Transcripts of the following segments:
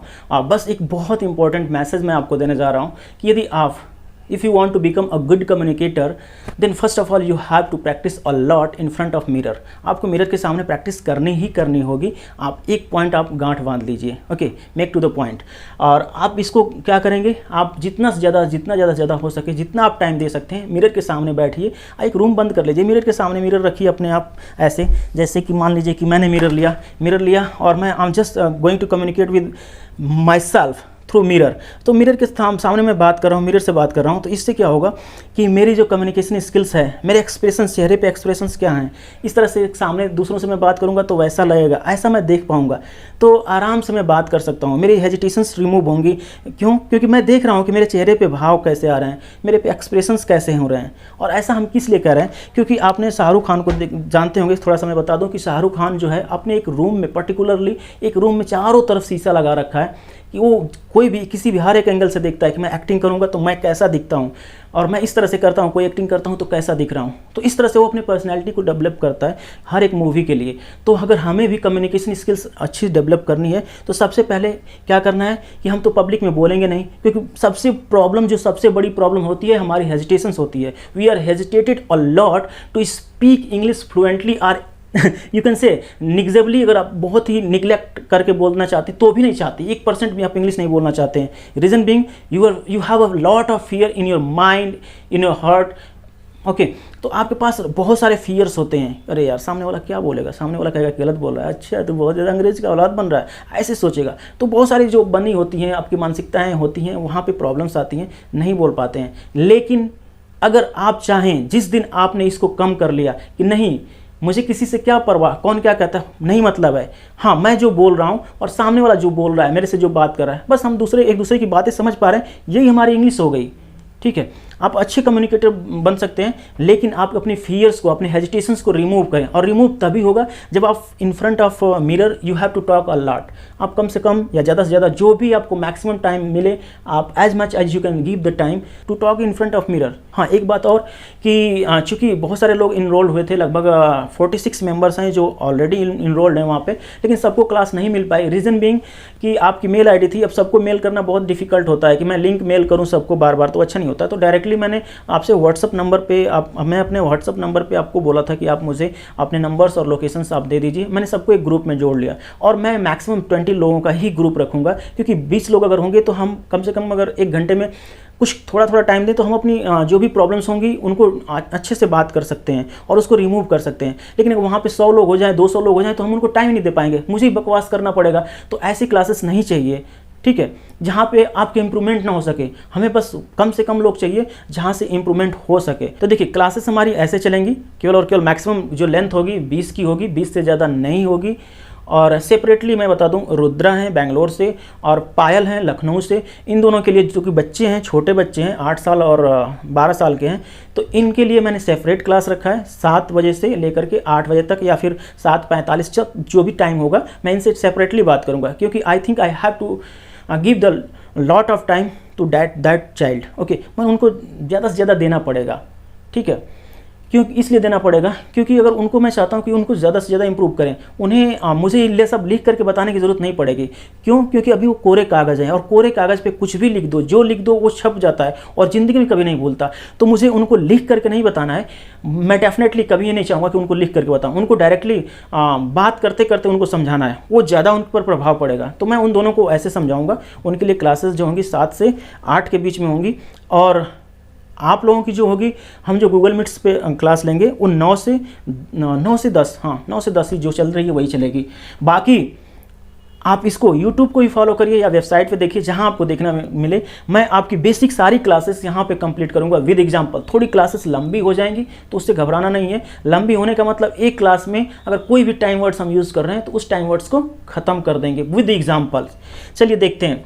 हूँ। बस एक बहुत इंपॉर्टेंट मैसेज मैं आपको देने जा रहा हूँ कि यदि आप if you want to become a good communicator then first of all you have to practice a lot in front of mirror। आपको मिरर के सामने प्रैक्टिस करनी ही करनी होगी। आप एक पॉइंट आप गांठ बांध लीजिए, okay, make to the point. और आप इसको क्या करेंगे, आप जितना ज़्यादा हो सके, जितना आप टाइम दे सकते हैं मिरर के सामने बैठिए। एक रूम बंद कर लीजिए, मिरर के सामने मिरर रखिए अपने आप ऐसे, जैसे कि मान लीजिए कि मैंने मिरर लिया और मैं I am just going to communicate with myself through mirror. तो मिरर के सामने मैं बात कर रहा हूँ, मिरर से बात कर रहा हूँ, तो इससे क्या होगा कि मेरी जो कम्युनिकेशन स्किल्स है, मेरे एक्सप्रेशंस, चेहरे पे एक्सप्रेशंस क्या हैं, इस तरह से सामने दूसरों से मैं बात करूँगा तो वैसा लगेगा, ऐसा मैं देख पाऊँगा, तो आराम से मैं बात कर सकता हूँ। मेरी हेजिटेशंस रिमूव होंगी। क्यों? क्योंकि मैं देख रहा हूँ कि मेरे चेहरे पे भाव कैसे आ रहे हैं, मेरे पे एक्सप्रेशंस कैसे हो रहे हैं। और ऐसा हम किस लिए कर रहे हैं? क्योंकि आपने शाहरुख खान को जानते होंगे, थोड़ा सा मैं बता दूँ कि शाहरुख खान जो है अपने एक रूम में, पर्टिकुलरली एक रूम में चारों तरफ शीशा लगा रखा है कि वो कोई भी किसी भी हर एक एंगल से देखता है कि मैं एक्टिंग करूंगा तो मैं कैसा दिखता हूं, और मैं इस तरह से करता हूं, कोई एक्टिंग करता हूं तो कैसा दिख रहा हूं। तो इस तरह से वो अपनी पर्सनैलिटी को डेवलप करता है हर एक मूवी के लिए। तो अगर हमें भी कम्युनिकेशन स्किल्स अच्छी डेवलप करनी है तो सबसे पहले क्या करना है कि हम तो पब्लिक में बोलेंगे नहीं, क्योंकि सबसे बड़ी प्रॉब्लम होती है हमारी हेजिटेशंस होती है। We are hesitated a lot to speak English fluently or you can say negligibly. अगर आप बहुत ही निग्लेक्ट करके बोलना चाहते तो भी नहीं चाहते, 1% भी आप इंग्लिश नहीं बोलना चाहते हैं। Reason being you have a lot of fear in your mind, in your heart, okay. तो आपके पास बहुत सारे फियर्स होते हैं। अरे यार, सामने वाला क्या बोलेगा, सामने वाला कहेगा गलत बोल रहा है, अच्छा तो बहुत ज़्यादा अंग्रेज का औलाद बन रहा है, ऐसे सोचेगा। तो बहुत सारी जो बनी होती हैं, आपकी मानसिकताएँ होती हैं, वहाँ पर प्रॉब्लम्स आती हैं, नहीं बोल पाते हैं। लेकिन अगर आप चाहें, जिस दिन आपने इसको कम कर लिया कि नहीं मुझे किसी से क्या परवाह, कौन क्या कहता है, नहीं मतलब है, हाँ मैं जो बोल रहा हूँ और सामने वाला जो बोल रहा है, मेरे से जो बात कर रहा है, बस हम एक दूसरे की बातें समझ पा रहे हैं, यही हमारी इंग्लिश हो गई। ठीक है, आप अच्छे कम्युनिकेटर बन सकते हैं, लेकिन आप अपने फियर्स को, अपने हेजिटेशंस को रिमूव करें। और रिमूव तभी होगा जब आप in front of mirror you have to talk a lot. आप कम से कम या ज़्यादा से ज़्यादा जो भी आपको मैक्सिमम टाइम मिले, आप as much as you can give the time to talk in front of mirror. हाँ, एक बात और कि चूँकि बहुत सारे लोग इनरोल्ड हुए थे, लगभग 46 मेंबर्स हैं जो ऑलरेडी इनरोल्ड हैं वहाँ पे, लेकिन सबको क्लास नहीं मिल पाई। रीज़न बीइंग कि आपकी मेल आईडी थी, अब सबको मेल करना बहुत डिफिकल्ट होता है कि मैं लिंक मेल करूँ सबको बार बार, तो अच्छा नहीं होता। तो डायरेक्टली मैंने आपसे व्हाट्सअप नंबर पे मैं अपने व्हाट्सअप नंबर पे आपको बोला था कि आप मुझे अपने नंबर्स और लोकेशंस आप दे दीजिए। मैंने सबको एक ग्रुप में जोड़ लिया और मैं मैक्सिमम 20 लोगों का ही ग्रुप रखूँगा, क्योंकि 20 लोग अगर होंगे तो हम कम से कम अगर 1 घंटे में कुछ थोड़ा टाइम दें तो हम अपनी जो भी प्रॉब्लम्स होंगी उनको अच्छे से बात कर सकते हैं और उसको रिमूव कर सकते हैं। लेकिन अगर वहाँ पे 100 लोग हो जाएं, 200 लोग हो जाएं, तो हम उनको टाइम नहीं दे पाएंगे, मुझे ही बकवास करना पड़ेगा। तो ऐसी क्लासेस नहीं चाहिए, ठीक है, जहाँ पे आपके इंप्रूवमेंट ना हो सके। हमें बस कम से कम लोग चाहिए जहाँ से इंप्रूवमेंट हो सके। तो देखिए, क्लासेस हमारी ऐसे चलेंगी, केवल और केवल मैक्सिमम जो लेंथ होगी 20 की होगी, 20 से ज़्यादा नहीं होगी। और सेपरेटली मैं बता दूं, रुद्रा हैं बेंगलोर से और पायल हैं लखनऊ से। इन दोनों के लिए जो कि बच्चे हैं, छोटे बच्चे हैं, 8 साल और 12 साल के हैं, तो इनके लिए मैंने सेपरेट क्लास रखा है 7 बजे से लेकर के 8 बजे तक, या फिर 7:45 जो भी टाइम होगा मैं इनसे सेपरेटली बात करूँगा, क्योंकि I think I have to give the lot of time to that child. Okay, मैं उनको ज़्यादा से ज़्यादा देना पड़ेगा, ठीक है। क्यों इसलिए देना पड़ेगा? क्योंकि अगर उनको, मैं चाहता हूं कि उनको ज़्यादा से ज़्यादा इंप्रूव करें, उन्हें मुझे ये सब लिख करके बताने की ज़रूरत नहीं पड़ेगी। क्यों? क्योंकि अभी वो कोरे कागज़ हैं और कोरे कागज़ पे कुछ भी लिख दो, जो लिख दो वो छप जाता है और ज़िंदगी में कभी नहीं भूलता। तो मुझे उनको लिख करके नहीं बताना है। मैं डेफिनेटली कभी ये नहीं चाहूँगा कि उनको लिख करके बताऊँ, उनको डायरेक्टली बात करते करते उनको समझाना है, वो ज़्यादा उन पर प्रभाव पड़ेगा। तो मैं उन दोनों को ऐसे समझाऊँगा। उनके लिए क्लासेस जो होंगी 7 से 8 के बीच में होंगी, और आप लोगों की जो होगी, हम जो गूगल मीट्स पे क्लास लेंगे वो 9 से 10, हाँ 9 से 10 ही जो चल रही है वही चलेगी। बाकी आप इसको यूट्यूब को ही फॉलो करिए या वेबसाइट पे देखिए, जहां आपको देखना मिले। मैं आपकी बेसिक सारी क्लासेस यहां पे कंप्लीट करूंगा विद एग्जांपल। थोड़ी क्लासेस लंबी हो जाएंगी तो उससे घबराना नहीं है। लंबी होने का मतलब एक क्लास में अगर कोई भी टाइम वर्ड्स हम यूज़ कर रहे हैं तो उस टाइम वर्ड्स को ख़त्म कर देंगे विद एग्जाम्पल। चलिए देखते हैं।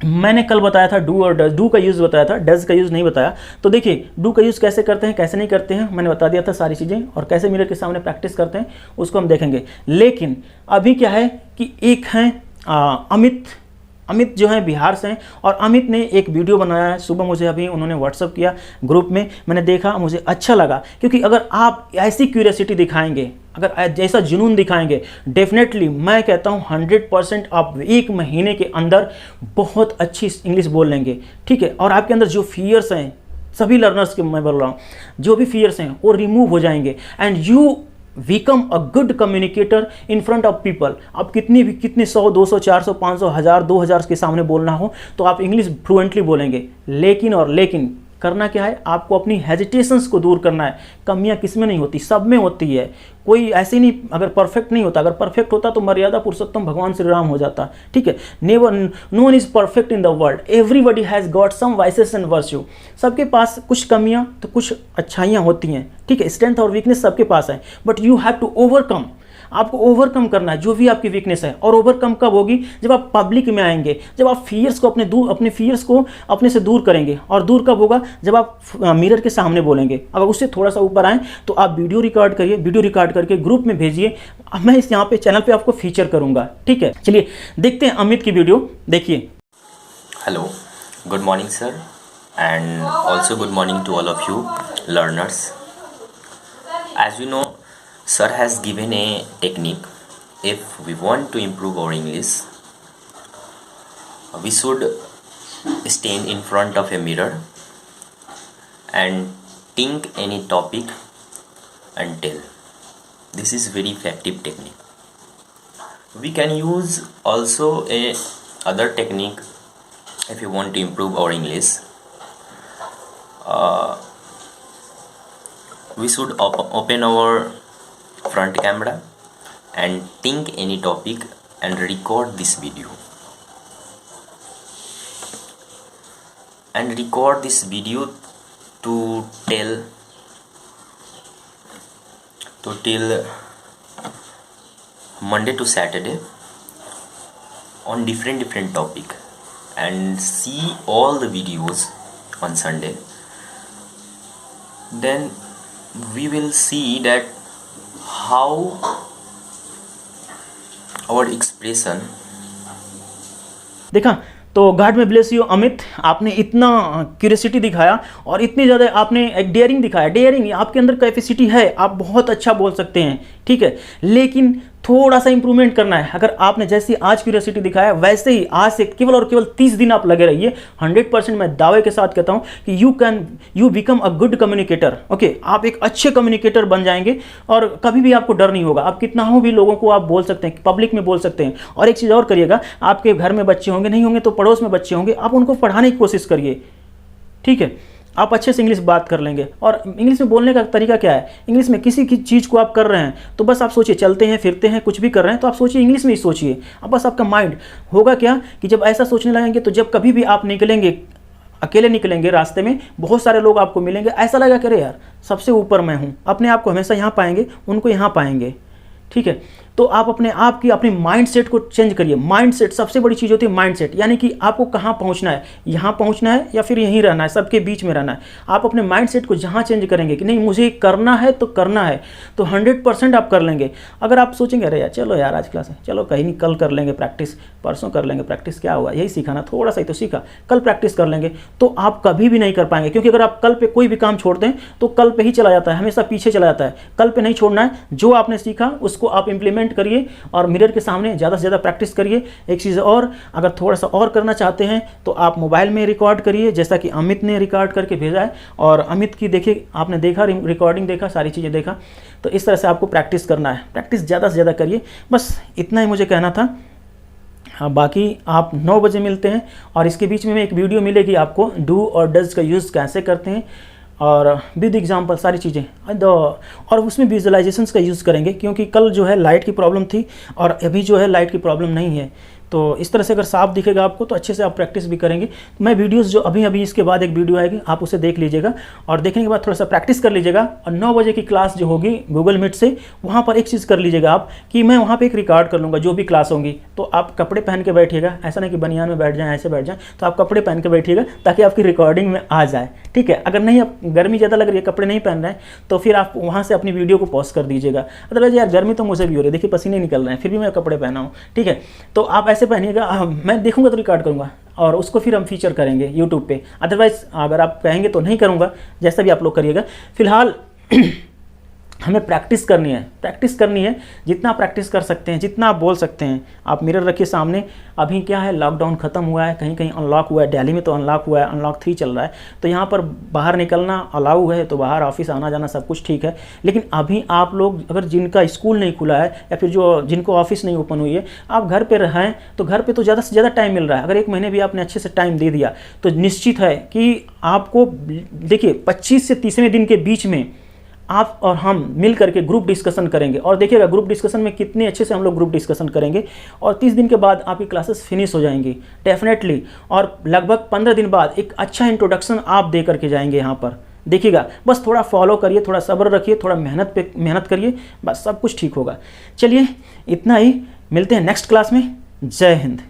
मैंने कल बताया था डू और डज, डू का यूज़ बताया था, डज का यूज़ नहीं बताया। तो देखिए, डू का यूज़ कैसे करते हैं, कैसे नहीं करते हैं, मैंने बता दिया था सारी चीज़ें, और कैसे मिरर के सामने प्रैक्टिस करते हैं उसको हम देखेंगे। लेकिन अभी क्या है कि एक हैं अमित, अमित जो है बिहार से हैं और अमित ने एक वीडियो बनाया है, सुबह मुझे अभी उन्होंने व्हाट्सअप किया ग्रुप में, मैंने देखा, मुझे अच्छा लगा। क्योंकि अगर आप ऐसी क्यूरियोसिटी दिखाएंगे, अगर जैसा जुनून दिखाएंगे, डेफिनेटली मैं कहता हूँ 100% आप 1 महीने के अंदर बहुत अच्छी इंग्लिश बोल लेंगे, ठीक है। और आपके अंदर जो फियर्स हैं, सभी लर्नर्स के मैं बोल रहा हूँ, जो भी फियर्स हैं वो रिमूव हो जाएंगे and you become a good communicator in front of people. आप कितने 100, 200, 400, 500, 1000, 2000 के सामने बोलना हो तो आप इंग्लिश फ्लुएंटली बोलेंगे। लेकिन करना क्या है, आपको अपनी हेजिटेशंस को दूर करना है। कमियां किस में नहीं होती, सब में होती है। कोई ऐसे नहीं, अगर परफेक्ट नहीं होता, अगर परफेक्ट होता तो मर्यादा पुरुषोत्तम भगवान श्री राम हो जाता, ठीक है। No one is perfect in the world, everybody has got some vices and virtue. सबके पास कुछ कमियां तो कुछ अच्छाइयाँ होती हैं, ठीक है। स्ट्रेंथ और वीकनेस सबके पास है, but you have to overcome. आपको ओवरकम करना है जो भी आपकी वीकनेस है। और ओवरकम कब होगी, जब आप पब्लिक में आएंगे, जब आप फियर्स को अपने फियर्स को अपने से दूर करेंगे। और दूर कब होगा, जब आप मिरर के सामने बोलेंगे। अगर उससे थोड़ा सा ऊपर आएँ तो आप वीडियो रिकॉर्ड करिए, वीडियो रिकॉर्ड करके ग्रुप में भेजिए। मैं इस यहाँ पे चैनल पे आपको फीचर करूँगा, ठीक है। चलिए देखते हैं अमित की वीडियो, देखिए। Hello, good morning sir, and also good morning to all of you learners. As you know, sir has given a technique. If we want to improve our English, we should stand in front of a mirror and think any topic and tell. This is very effective technique. We can use also a other technique if you want to improve our English. We should open our front camera and think any topic and record this video. And record this video to tell till Monday to Saturday on different topic, and see all the videos on Sunday. Then we will see that how our expression. देखा तो God में bless you Amit, आपने इतना curiosity दिखाया और इतनी ज़्यादा आपने एक डेयरिंग दिखाया। डेयरिंग आपके अंदर कैपेसिटी है, आप बहुत अच्छा बोल सकते हैं, ठीक है। लेकिन थोड़ा सा इंप्रूवमेंट करना है। अगर आपने जैसी आज क्यूरियोसिटी दिखाया वैसे ही आज से केवल और केवल 30 दिन आप लगे रहिए, 100% मैं दावे के साथ कहता हूं कि you become a good communicator. Okay, आप एक अच्छे कम्युनिकेटर बन जाएंगे और कभी भी आपको डर नहीं होगा। आप कितना हो भी लोगों को आप बोल सकते हैं, पब्लिक में बोल सकते हैं। और एक चीज़ और करिएगा, आपके घर में बच्चे होंगे, नहीं होंगे तो पड़ोस में बच्चे होंगे, आप उनको पढ़ाने की कोशिश करिए, ठीक है। आप अच्छे से इंग्लिश बात कर लेंगे। और इंग्लिश में बोलने का तरीका क्या है, इंग्लिश में किसी की चीज़ को आप कर रहे हैं तो बस आप सोचिए, चलते हैं फिरते हैं कुछ भी कर रहे हैं तो आप सोचिए, इंग्लिश में ही सोचिए। अब बस आपका माइंड होगा क्या कि जब ऐसा सोचने लगेंगे तो जब कभी भी आप निकलेंगे, अकेले निकलेंगे, रास्ते में बहुत सारे लोग आपको मिलेंगे, ऐसा लगा करे यार सबसे ऊपर मैं हूँ। अपने आप को हमेशा यहाँ पाएंगे, उनको यहाँ पाएंगे, ठीक है। तो आप अपने आप की अपने माइंडसेट को चेंज करिए। माइंडसेट सबसे बड़ी चीज़ होती है, माइंडसेट यानी कि आपको कहाँ पहुँचना है, यहाँ पहुँचना है या फिर यहीं रहना है, सबके बीच में रहना है। आप अपने माइंडसेट को जहाँ चेंज करेंगे कि नहीं मुझे करना है तो करना है, तो 100% आप कर लेंगे। अगर आप सोचेंगे अरे यार चलो यार आज क्लास है, चलो कहीं नहीं, कल कर लेंगे प्रैक्टिस, परसों कर लेंगे प्रैक्टिस, क्या हुआ यही सीखा ना, थोड़ा सा ही तो सीखा, कल प्रैक्टिस कर लेंगे, तो आप कभी भी नहीं कर पाएंगे। क्योंकि अगर आप कल पे कोई भी काम छोड़ दें तो कल पे ही चला जाता है, हमेशा पीछे चला जाता है। कल पे नहीं छोड़ना है, जो आपने सीखा उसको आप इंप्लीमेंट करिए और मिरर के सामने ज़्यादा से ज़्यादा प्रैक्टिस करिए। एक चीज़ और, अगर थोड़ा सा और करना चाहते हैं तो आप मोबाइल में रिकॉर्ड करिए, जैसा कि अमित ने रिकॉर्ड करके भेजा है। और अमित की देखिए, आपने देखा रिकॉर्डिंग, देखा सारी चीज़ें देखा, तो इस तरह से आपको प्रैक्टिस करना है। प्रैक्टिस ज़्यादा से ज़्यादा करिए, बस इतना ही मुझे कहना था। हाँ, बाकी आप 9 बजे मिलते हैं और इसके बीच में एक वीडियो मिलेगी आपको, डू और डज का यूज़ कैसे करते हैं और विद एग्जाम्पल सारी चीज़ें, और उसमें विजुअलाइजेशंस का यूज़ करेंगे। क्योंकि कल जो है लाइट की प्रॉब्लम थी और अभी जो है लाइट की प्रॉब्लम नहीं है, तो इस तरह से अगर साफ दिखेगा आपको तो अच्छे से आप प्रैक्टिस भी करेंगे। मैं वीडियोस जो अभी इसके बाद एक वीडियो आएगी, आप उसे देख लीजिएगा और देखने के बाद थोड़ा सा प्रैक्टिस कर लीजिएगा। और 9 बजे की क्लास जो होगी गूगल मीट से, वहाँ पर एक चीज़ कर लीजिएगा आप कि मैं वहाँ पे एक रिकॉर्ड कर लूँगा जो भी क्लास होंगी। तो आप कपड़े पहन के बैठिएगा, ऐसा नहीं कि बनियान में बैठ जाएँ, ऐसे बैठ जाएँ, तो आप कपड़े पहन के बैठिएगा ताकि आपकी रिकॉर्डिंग में आ जाए, ठीक है। अगर नहीं, आप गर्मी ज़्यादा लग रही है, कपड़े नहीं पहन रहे हैं, तो फिर आप वहाँ से अपनी वीडियो को पॉज कर दीजिएगा। अदरवाइज यार गर्मी तो मुझे भी हो रही है, देखिए पसीने निकल रहे हैं, फिर भी मैं कपड़े पहना हूँ, ठीक है। तो आप कैसे पहनिएगा मैं देखूंगा तो रिकॉर्ड करूंगा और उसको फिर हम फीचर करेंगे यूट्यूब पे। अदरवाइज़ अगर आप कहेंगे तो नहीं करूंगा, जैसा भी आप लोग करिएगा। फिलहाल हमें प्रैक्टिस करनी है, जितना प्रैक्टिस कर सकते हैं, जितना आप बोल सकते हैं। आप मिरर रखिए सामने। अभी क्या है, लॉकडाउन ख़त्म हुआ है, कहीं कहीं अनलॉक हुआ है, दिल्ली में तो अनलॉक हुआ है, अनलॉक 3 चल रहा है, तो यहाँ पर बाहर निकलना अलाउ है, तो बाहर ऑफिस आना जाना सब कुछ ठीक है। लेकिन अभी आप लोग अगर जिनका स्कूल नहीं खुला है या फिर जिनको ऑफिस नहीं ओपन हुई है, आप घर पर रहें तो घर पर तो ज़्यादा से ज़्यादा टाइम मिल रहा है। अगर 1 महीने भी आपने अच्छे से टाइम दे दिया तो निश्चित है कि आपको, देखिए 25 से 30वें दिन के बीच में आप और हम मिल करके ग्रुप डिस्कशन करेंगे, और देखिएगा ग्रुप डिस्कशन में कितने अच्छे से हम लोग ग्रुप डिस्कशन करेंगे, और 30 दिन के बाद आपकी क्लासेस फिनिश हो जाएंगी डेफिनेटली। और लगभग 15 दिन बाद एक अच्छा इंट्रोडक्शन आप दे करके जाएंगे यहाँ पर। देखिएगा, बस थोड़ा फॉलो करिए, थोड़ा सब्र रखिए, थोड़ा मेहनत करिए, बस सब कुछ ठीक होगा। चलिए इतना ही, मिलते हैं नेक्स्ट क्लास में। जय हिंद।